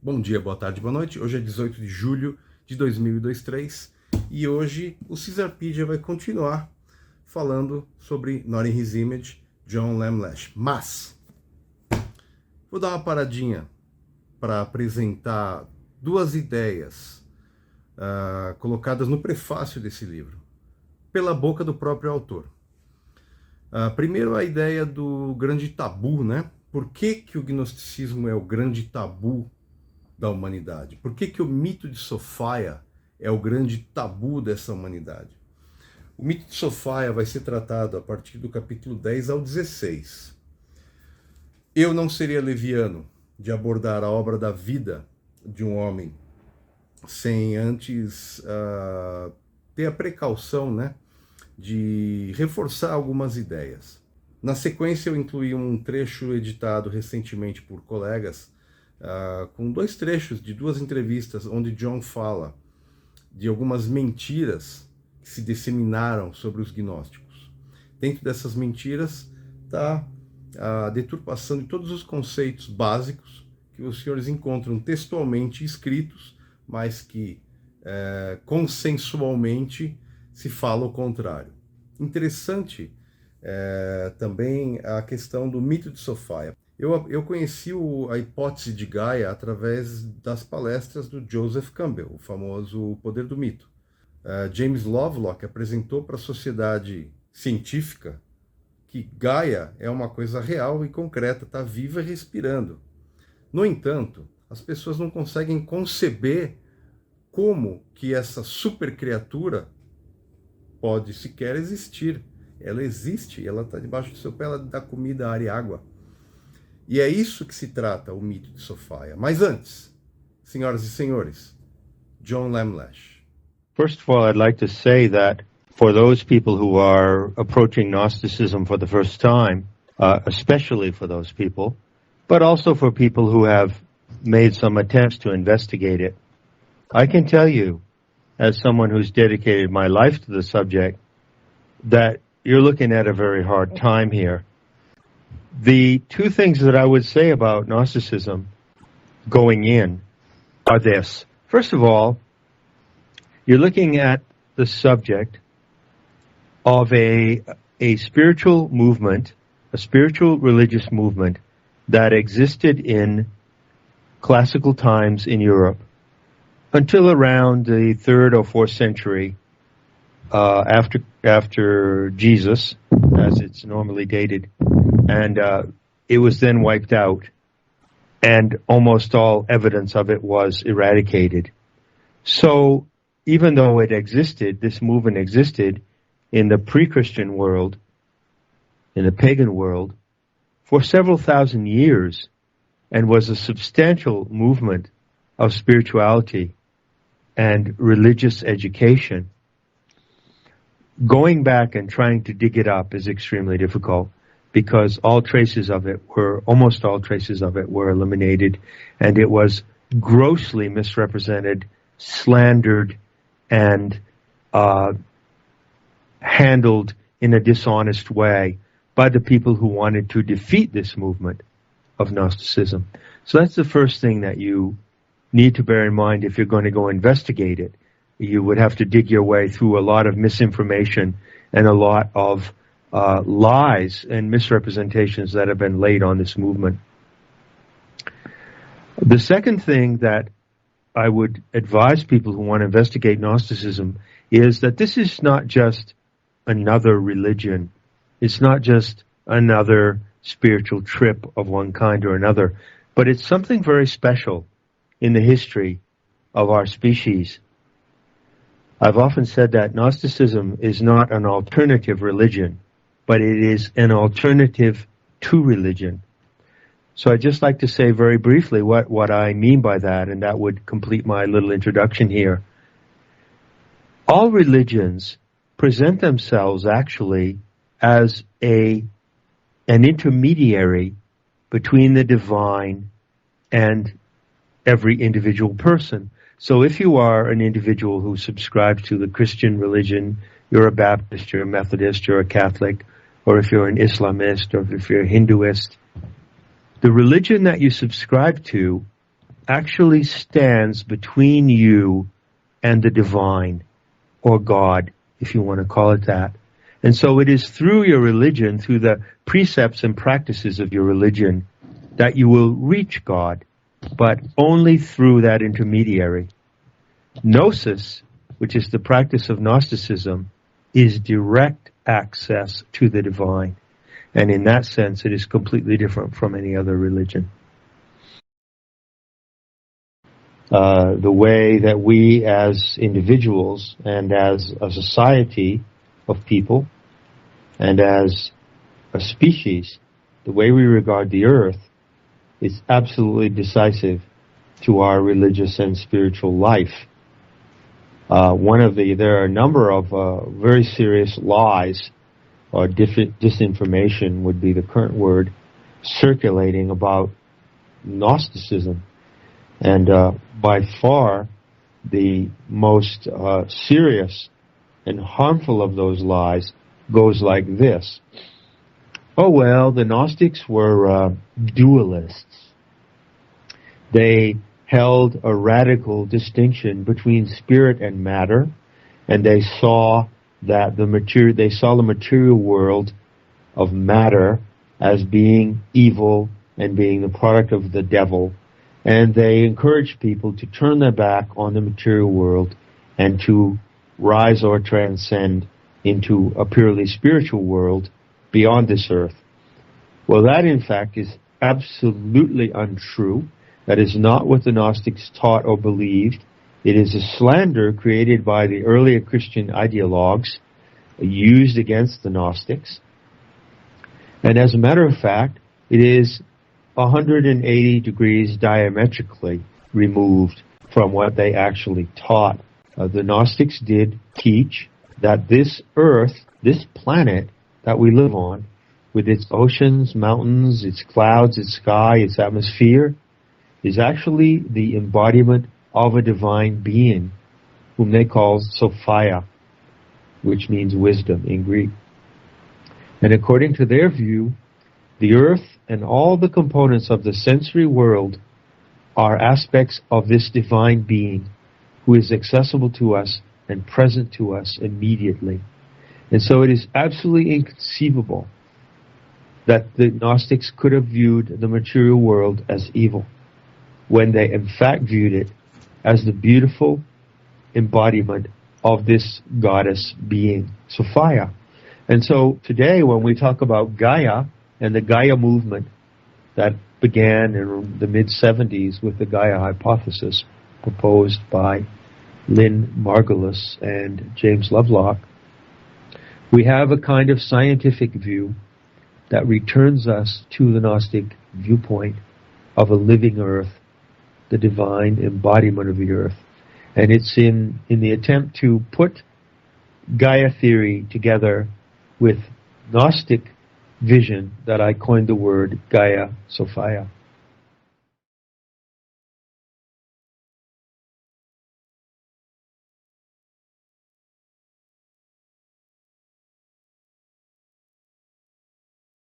Bom dia, boa tarde, boa noite. Hoje é 18 de julho de 2023 e hoje o Caesarpedia vai continuar falando sobre Not in His Image, John Lamb Lash. Mas vou dar uma paradinha para apresentar duas ideias colocadas no prefácio desse livro, pela boca do próprio autor. Primeiro, a ideia do grande tabu, né? Por que o gnosticismo é o grande tabu da humanidade? Por que o mito de Sophia é o grande tabu dessa humanidade? O mito de Sophia vai ser tratado a partir do capítulo 10 ao 16. Eu não seria leviano de abordar a obra da vida de um homem sem antes ter a precaução, né, de reforçar algumas ideias. Na sequência, eu incluí um trecho editado recentemente por colegas, com dois trechos de duas entrevistas, onde John fala de algumas mentiras que se disseminaram sobre os gnósticos. Dentro dessas mentiras está a deturpação de todos os conceitos básicos que os senhores encontram textualmente escritos, mas que consensualmente se fala o contrário. Interessante também a questão do mito de Sophia. Eu conheci a hipótese de Gaia através das palestras do Joseph Campbell, o famoso O Poder do Mito. James Lovelock apresentou para a sociedade científica que Gaia é uma coisa real e concreta, está viva e respirando. No entanto, as pessoas não conseguem conceber como que essa super criatura pode sequer existir. Ela existe, ela está debaixo do seu pé, ela dá comida, ar e água. E é isso que se trata o mito de Sophia. Mas antes, senhoras e senhores, John Lamb Lash. First of all, I'd like to say that for those people who are approaching Gnosticism for the first time, especially for those people, but also for people who have made some attempts to investigate it, I can tell you, as someone who's dedicated my life to the subject, that you're looking at a very hard time here. The two things that I would say about Gnosticism going in are this. First of all, you're looking at the subject of a spiritual movement, a spiritual religious movement that existed in classical times in Europe until around the 3rd or 4th century after Jesus, as it's normally dated. And it was then wiped out, and almost all evidence of it was eradicated. So even though it existed, this movement existed in the pre-Christian world, in the pagan world, for several thousand years, and was a substantial movement of spirituality and religious education, going back and trying to dig it up is extremely difficult, because almost all traces of it were eliminated, and it was grossly misrepresented, slandered, and handled in a dishonest way by the people who wanted to defeat this movement of Gnosticism. So that's the first thing that you need to bear in mind if you're going to go investigate it. You would have to dig your way through a lot of misinformation and a lot of lies and misrepresentations that have been laid on this movement. The second thing that I would advise people who want to investigate Gnosticism is that this is not just another religion. It's not just another spiritual trip of one kind or another, but it's something very special in the history of our species. I've often said that Gnosticism is not an alternative religion, but it is an alternative to religion. So I'd just like to say very briefly what I mean by that, and that would complete my little introduction here. All religions present themselves actually as an intermediary between the divine and every individual person. So if you are an individual who subscribes to the Christian religion, you're a Baptist, you're a Methodist, you're a Catholic, or if you're an Islamist, or if you're a Hinduist, the religion that you subscribe to actually stands between you and the divine, or God, if you want to call it that. And so it is through your religion, through the precepts and practices of your religion, that you will reach God, but only through that intermediary. Gnosis, which is the practice of Gnosticism, is direct access to the divine. And in that sense, it is completely different from any other religion. The way that we as individuals and as a society of people and as a species, the way we regard the earth is absolutely decisive to our religious and spiritual life. There are a number of very serious lies, or disinformation would be the current word, circulating about Gnosticism. And by far, the most serious and harmful of those lies goes like this. Oh, well, the Gnostics were dualists. They held a radical distinction between spirit and matter, and they saw that the material world of matter as being evil and being the product of the devil. And they encourage people to turn their back on the material world and to rise or transcend into a purely spiritual world beyond this earth. Well, that in fact is absolutely untrue. That is not what the Gnostics taught or believed. It is a slander created by the earlier Christian ideologues used against the Gnostics. And as a matter of fact, it is 180 degrees diametrically removed from what they actually taught. The Gnostics did teach that this earth, this planet that we live on, with its oceans, mountains, its clouds, its sky, its atmosphere, is actually the embodiment of a divine being, whom they call Sophia, which means wisdom in Greek. And according to their view, the earth and all the components of the sensory world are aspects of this divine being who is accessible to us and present to us immediately. And so it is absolutely inconceivable that the Gnostics could have viewed the material world as evil, when they in fact viewed it as the beautiful embodiment of this goddess being, Sophia. And so today when we talk about Gaia and the Gaia movement that began in the mid-70s with the Gaia hypothesis proposed by Lynn Margulis and James Lovelock, we have a kind of scientific view that returns us to the Gnostic viewpoint of a living earth, the divine embodiment of the earth. And it's in the attempt to put Gaia theory together with Gnostic vision that I coined the word Gaia Sophia.